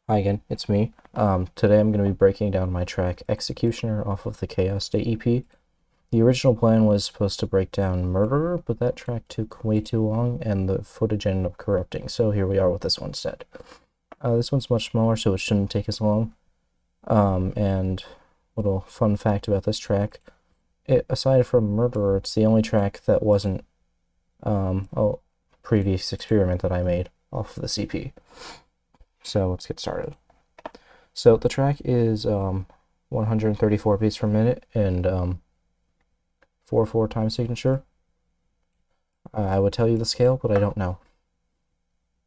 Hi again, it's me. Today I'm going to be breaking down my track Executioner off of the Chaos Day EP. The original plan was supposed to break down Murderer, but that track took way too long and the footage ended up corrupting, so here we are with this one instead. This one's much smaller, so it shouldn't take as long. And little fun fact about this track, aside from Murderer, it's the only track that wasn't a previous experiment that I made off of the CP. So let's get started. So the track is 134 beats per minute and 4/4 time signature. I would tell you the scale, but I don't know.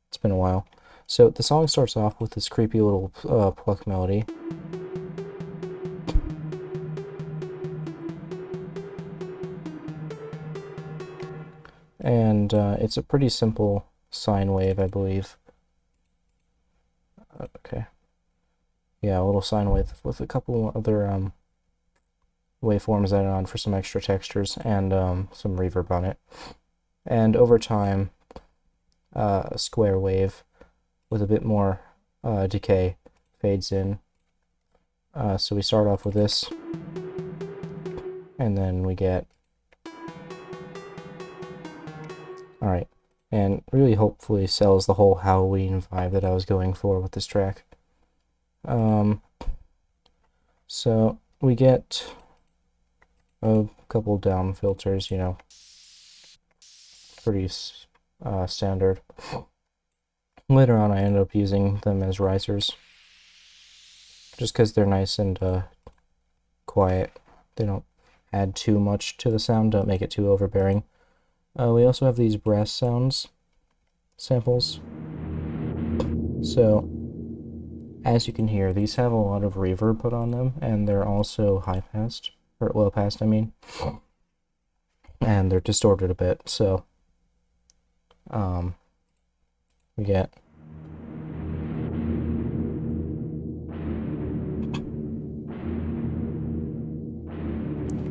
It's been a while. So the song starts off with this creepy little pluck melody. And it's a pretty simple sine wave, I believe. Okay. Yeah, a little sine wave with a couple other waveforms added on for some extra textures and some reverb on it. And over time, a square wave with a bit more decay fades in. So we start off with this, and then we get... Alright, and really hopefully sells the whole Halloween vibe that I was going for with this track. So we get a couple down filters, you know, pretty standard. Later on I ended up using them as risers, just because they're nice and quiet. They don't add too much to the sound, don't make it too overbearing. We also have these brass sounds samples. So, as you can hear, these have a lot of reverb put on them, and they're also high-passed, or low-passed, I mean. And they're distorted a bit, so we get...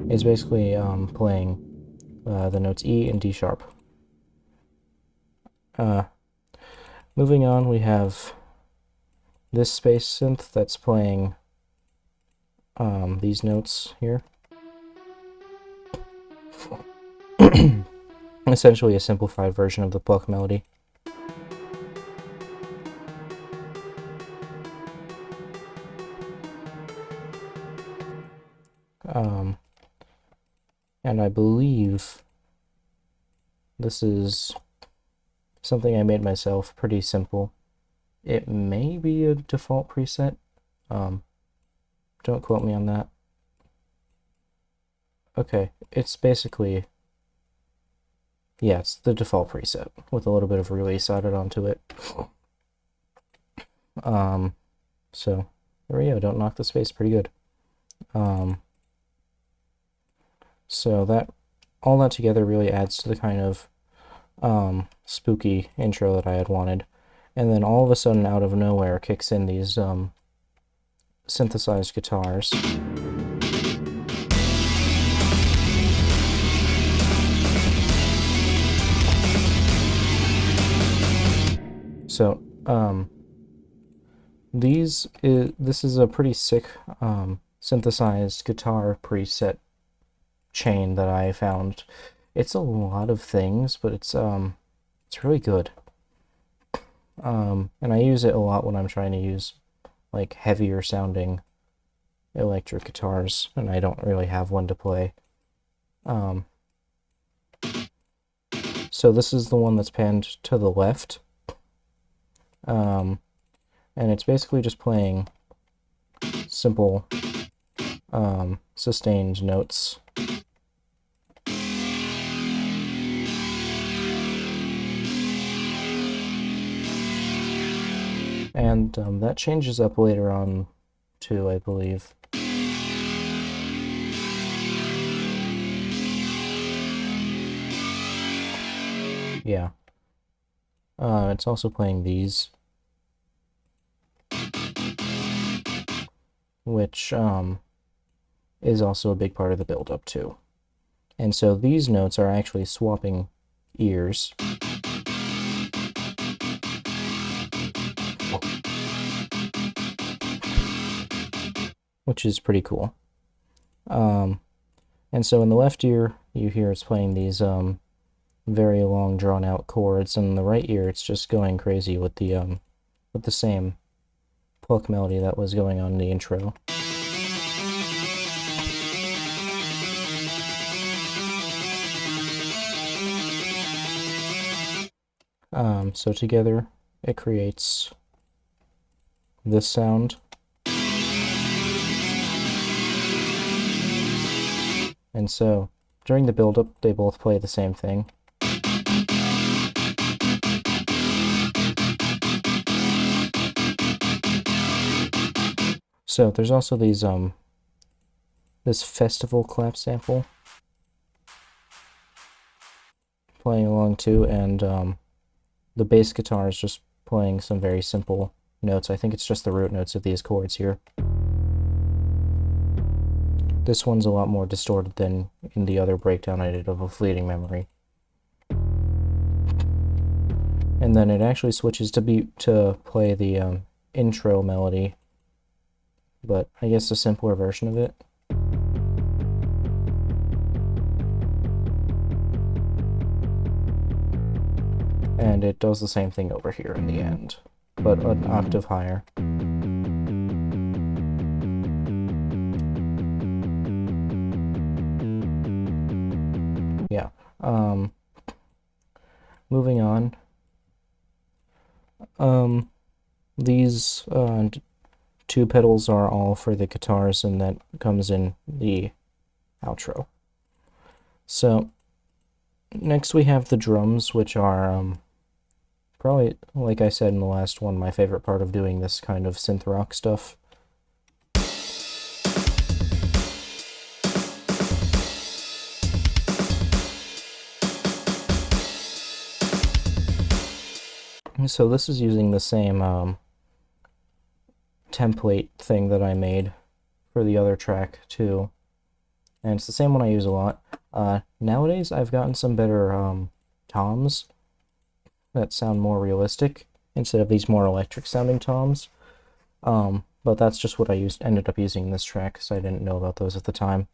It's basically playing the notes E and D sharp. Moving on, we have this space synth that's playing these notes here. Essentially a simplified version of the pluck melody. And I believe this is something I made myself, pretty simple. It may be a default preset. Don't quote me on that. Okay, it's basically... Yeah, it's the default preset with a little bit of release added onto it. So there we go, don't knock the space, pretty good. So that, all that together really adds to the kind of spooky intro that I had wanted. And then all of a sudden, out of nowhere, kicks in these synthesized guitars. So, this is a pretty sick synthesized guitar preset chain that I found. It's a lot of things, but it's really good. And I use it a lot when I'm trying to use like heavier sounding electric guitars, and I don't really have one to play. So this is the one that's panned to the left. And it's basically just playing simple sustained notes. And that changes up later on too, I believe. Yeah. It's also playing these, which is also a big part of the build-up too. And so these notes are actually swapping ears. which is pretty cool. And so in the left ear, you hear it's playing these very long, drawn-out chords, and in the right ear, it's just going crazy with the same pluck melody that was going on in the intro. So together, it creates this sound. And so, during the build-up, they both play the same thing. So, there's also these, this festival clap sample playing along too, and, the bass guitar is just playing some very simple notes. I think it's just the root notes of these chords here. This one's a lot more distorted than in the other breakdown I did of A Fleeting Memory. And then it actually switches to play the intro melody, but I guess a simpler version of it. And it does the same thing over here in the end, but an octave higher. Yeah. Moving on. These two pedals are all for the guitars, and that comes in the outro. So, next we have the drums, which are probably, like I said in the last one, my favorite part of doing this kind of synth rock stuff. So this is using the same template thing that I made for the other track too, and it's the same one I use a lot. Nowadays I've gotten some better toms that sound more realistic instead of these more electric sounding toms, but that's just what I ended up using in this track because I didn't know about those at the time.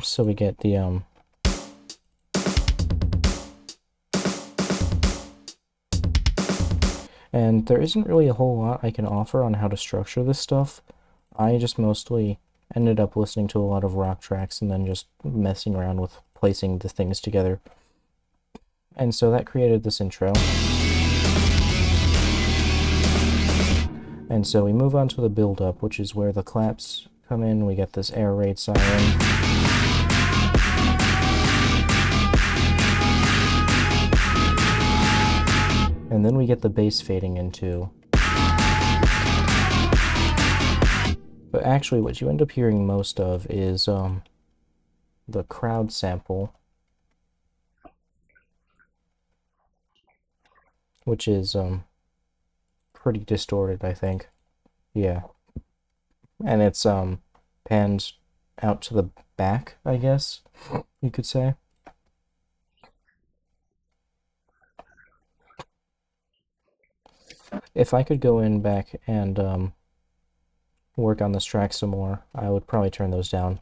So we get the and there isn't really a whole lot I can offer on how to structure this stuff. I just mostly ended up listening to a lot of rock tracks and then just messing around with placing the things together. And so that created this intro. And so we move on to the build-up, which is where the claps come in. We get this air raid siren. And then we get the bass fading in too. But actually what you end up hearing most of is the crowd sample, which is pretty distorted, I think. Yeah. And it's panned out to the back, I guess you could say. If I could go in back and work on this track some more, I would probably turn those down.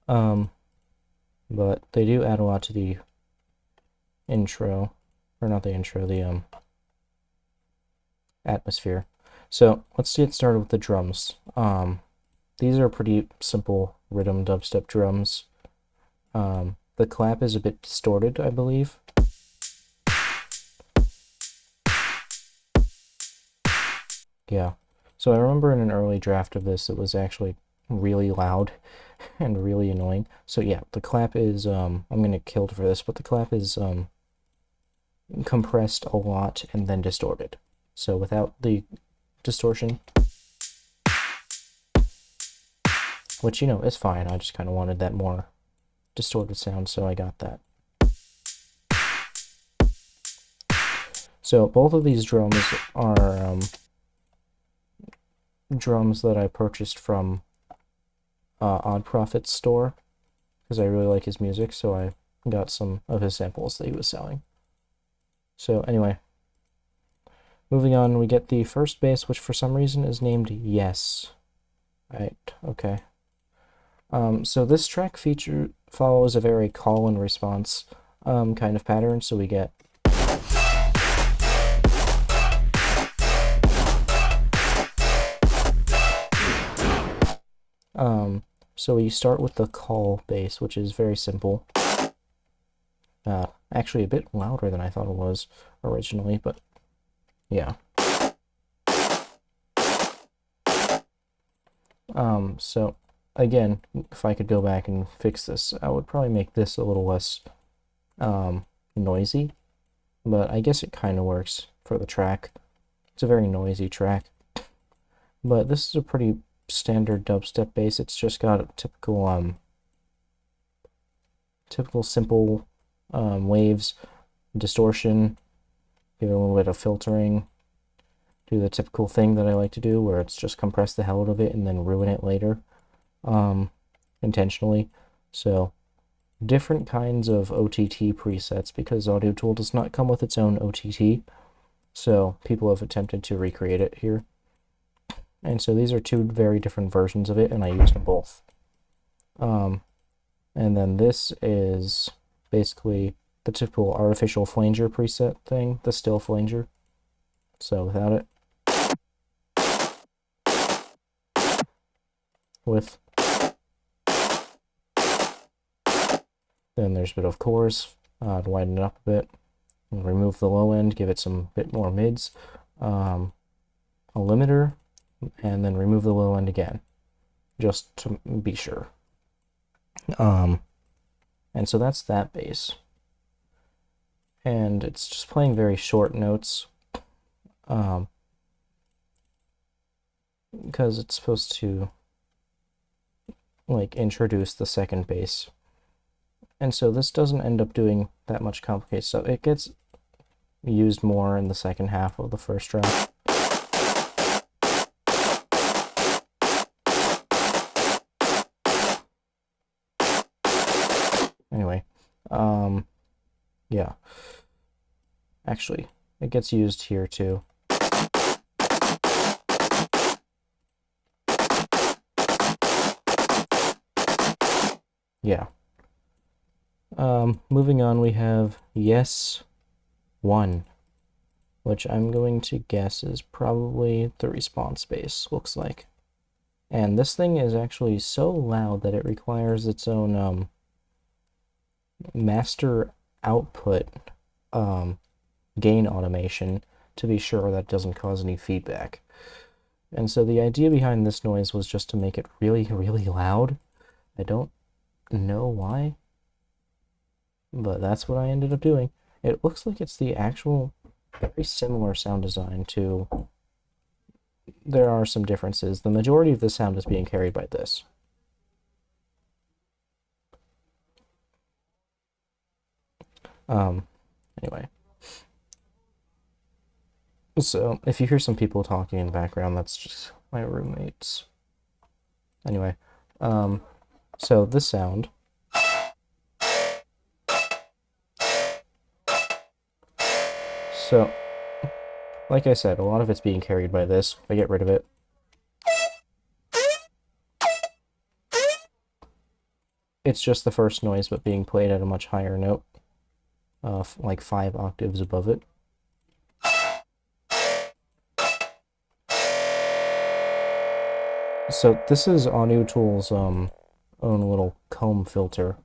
But they do add a lot to the intro, or not the intro, the atmosphere. So let's get started with the drums. These are pretty simple rhythm dubstep drums. The clap is a bit distorted, I believe. Yeah. So I remember in an early draft of this, it was actually really loud and really annoying. So yeah, the clap is, I'm gonna kill for this, but the clap is compressed a lot and then distorted. So without the distortion, which, you know, is fine. I just kind of wanted that more distorted sound, so I got that. So both of these drums are drums that I purchased from Odd Profit's store because I really like his music, so I got some of his samples that he was selling. So anyway, Moving on, we get the first bass, which for some reason is named Yes. Right, okay. So this track feature follows a very call and response kind of pattern, so we get so we start with the call bass, which is very simple. Actually a bit louder than I thought it was originally, but yeah. So again, if I could go back and fix this, I would probably make this a little less noisy, but I guess it kind of works for the track. It's a very noisy track, but this is a pretty standard dubstep bass. It's just got a typical simple waves, distortion, give it a little bit of filtering, do the typical thing that I like to do where it's just compress the hell out of it and then ruin it later, intentionally. So different kinds of OTT presets, because Audio Tool does not come with its own OTT, so people have attempted to recreate it here. And so these are two very different versions of it, and I used them both. And then this is basically the typical artificial flanger preset thing, the still flanger. So without it, with, then there's a bit of chorus to widen it up a bit, and remove the low end, give it some bit more mids, a limiter, and then remove the low end again, just to be sure. And so that's that bass. And it's just playing very short notes, because it's supposed to like introduce the second bass. And so this doesn't end up doing that much complicated stuff. It gets used more in the second half of the first track. Anyway, yeah. Actually, it gets used here too. Yeah. Moving on, we have Yes 1, which I'm going to guess is probably the response bass, looks like. And this thing is actually so loud that it requires its own master output gain automation to be sure that doesn't cause any feedback. And so the idea behind this noise was just to make it really, really loud. I don't know why, but that's what I ended up doing. It looks like it's the actual very similar sound design to... There are some differences. The majority of the sound is being carried by this. Anyway. So, if you hear some people talking in the background, that's just my roommates. Anyway, so this sound... So, like I said, a lot of it's being carried by this. If I get rid of it, it's just the first noise, but being played at a much higher note, like 5 octaves above it. So this is Audio Tool's own little comb filter.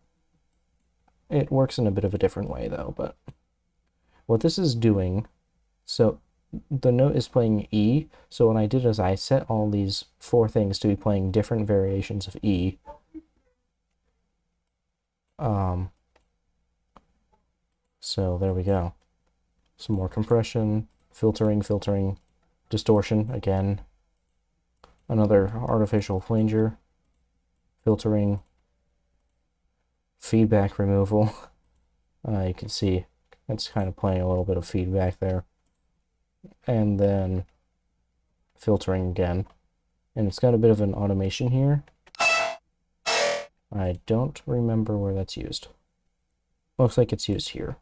It works in a bit of a different way though, but what this is doing, so the note is playing E, so what I did is I set all these 4 things to be playing different variations of E. So there we go. Some more compression, filtering, distortion again, another artificial flanger, filtering, feedback removal. You can see it's kind of playing a little bit of feedback there. And then filtering again. And it's got a bit of an automation here. I don't remember where that's used. Looks like it's used here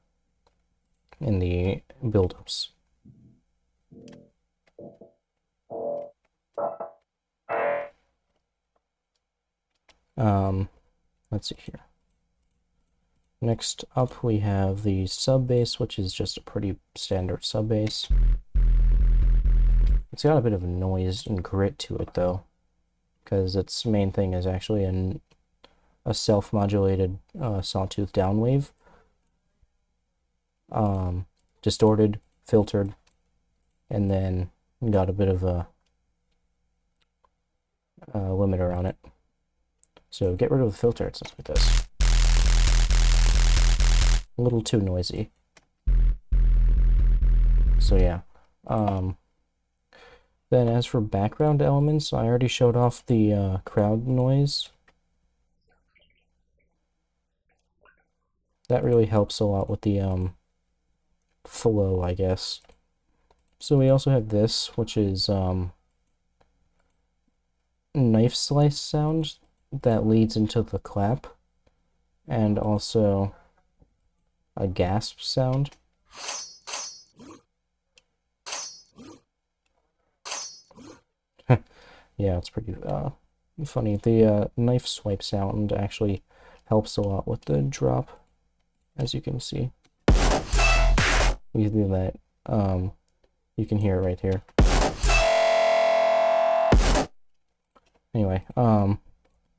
in the build-ups. Let's see here. Next up, we have the sub bass, which is just a pretty standard sub bass. It's got a bit of noise and grit to it, though, because its main thing is actually a self-modulated sawtooth downwave, distorted, filtered, and then got a bit of a limiter on it. So get rid of the filter, it sounds like this. A little too noisy. So yeah. Then as for background elements, I already showed off the crowd noise. That really helps a lot with the flow, I guess. So we also have this, which is knife slice sound that leads into the clap, and also a gasp sound. Yeah, it's pretty funny. The knife swipe sound actually helps a lot with the drop, as you can see. You do that. You can hear it right here. Anyway,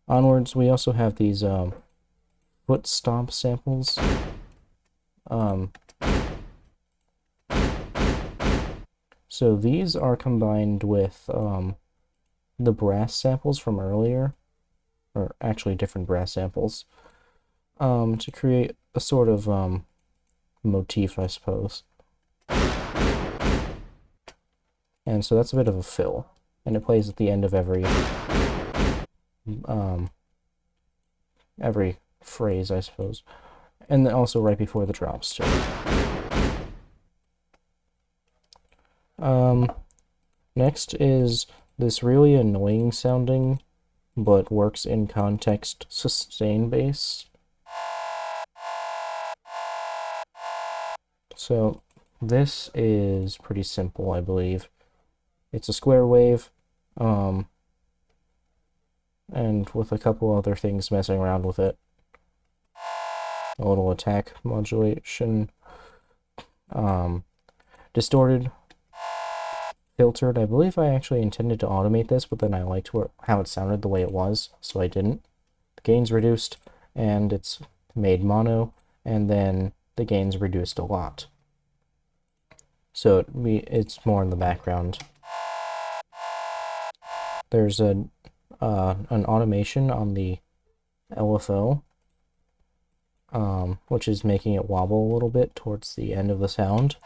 onwards, we also have these foot stomp samples. So these are combined with the brass samples from earlier, or actually different brass samples, to create a sort of motif, I suppose. And so that's a bit of a fill, and it plays at the end of every phrase, I suppose, and then also right before the drops too. Next is this really annoying sounding, but works in context, sustain bass. So this is pretty simple, I believe. It's a square wave, and with a couple other things messing around with it. A little attack modulation, distorted, filtered. I believe I actually intended to automate this, but then I liked how it sounded the way it was, so I didn't. The gain's reduced, and it's made mono, and then the gain's reduced a lot. So it's more in the background. There's an automation on the LFO, which is making it wobble a little bit towards the end of the sound.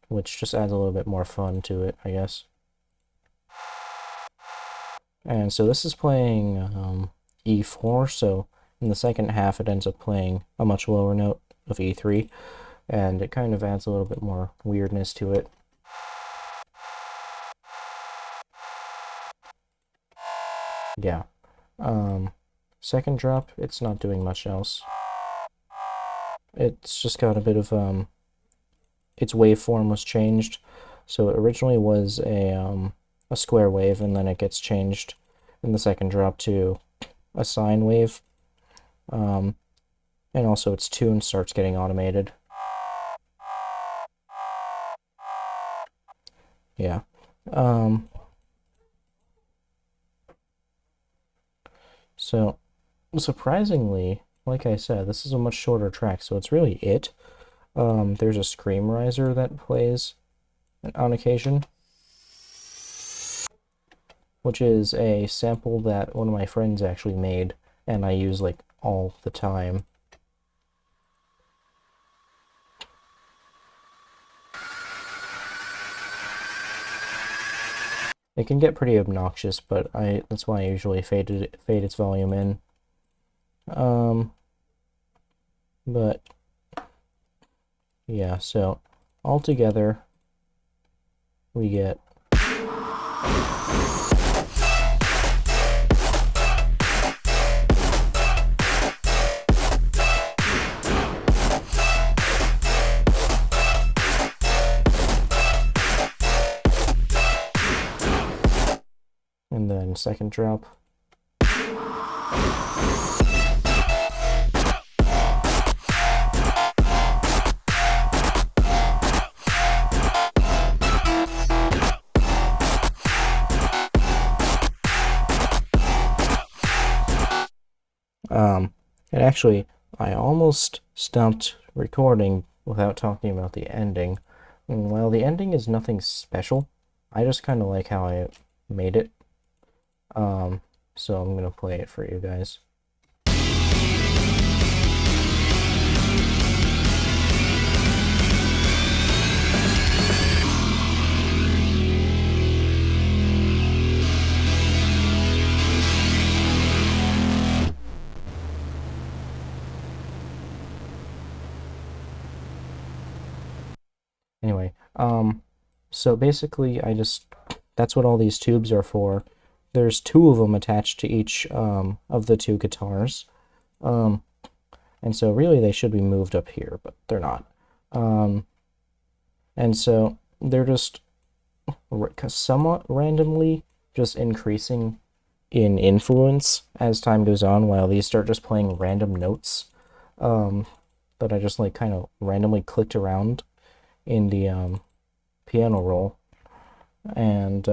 Which just adds a little bit more fun to it, I guess. And so this is playing E4, so in the second half it ends up playing a much lower note of E3, and it kind of adds a little bit more weirdness to it. Yeah. Second drop, it's not doing much else. It's just got a bit of its waveform was changed. So it originally was a square wave, and then it gets changed in the second drop to a sine wave. And also its tune starts getting automated. Yeah. So surprisingly, like I said, this is a much shorter track, so it's really it. There's a scream riser that plays on occasion, which is a sample that one of my friends actually made, and I use like all the time. It can get pretty obnoxious, but that's why I usually fade its volume in. But yeah, so altogether we get second drop. And actually, I almost stopped recording without talking about the ending. And while the ending is nothing special, I just kind of like how I made it. So I'm gonna play it for you guys. Anyway, so basically that's what all these tubes are for. There's 2 of them attached to each of the 2 guitars. And so really they should be moved up here, but they're not. And so they're just somewhat randomly just increasing in influence as time goes on, while these start just playing random notes that I just like kind of randomly clicked around in the piano roll, and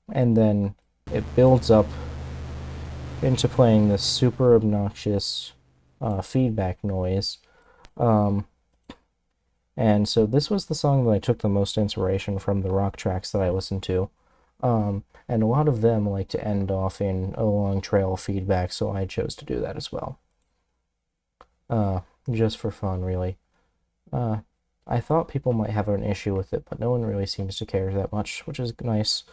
then it builds up into playing this super obnoxious feedback noise. And so this was the song that I took the most inspiration from the rock tracks that I listened to. And a lot of them like to end off in a long trail of feedback, so I chose to do that as well. Just for fun, really. I thought people might have an issue with it, but no one really seems to care that much, which is nice.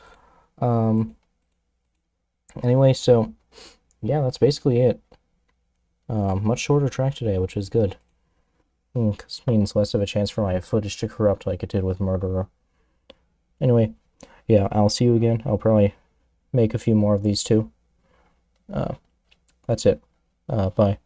Anyway, so yeah, that's basically it. Much shorter track today, which is good. This means less of a chance for my footage to corrupt like it did with Murderer. Anyway, yeah, I'll see you again. I'll probably make a few more of these too. That's it. Bye.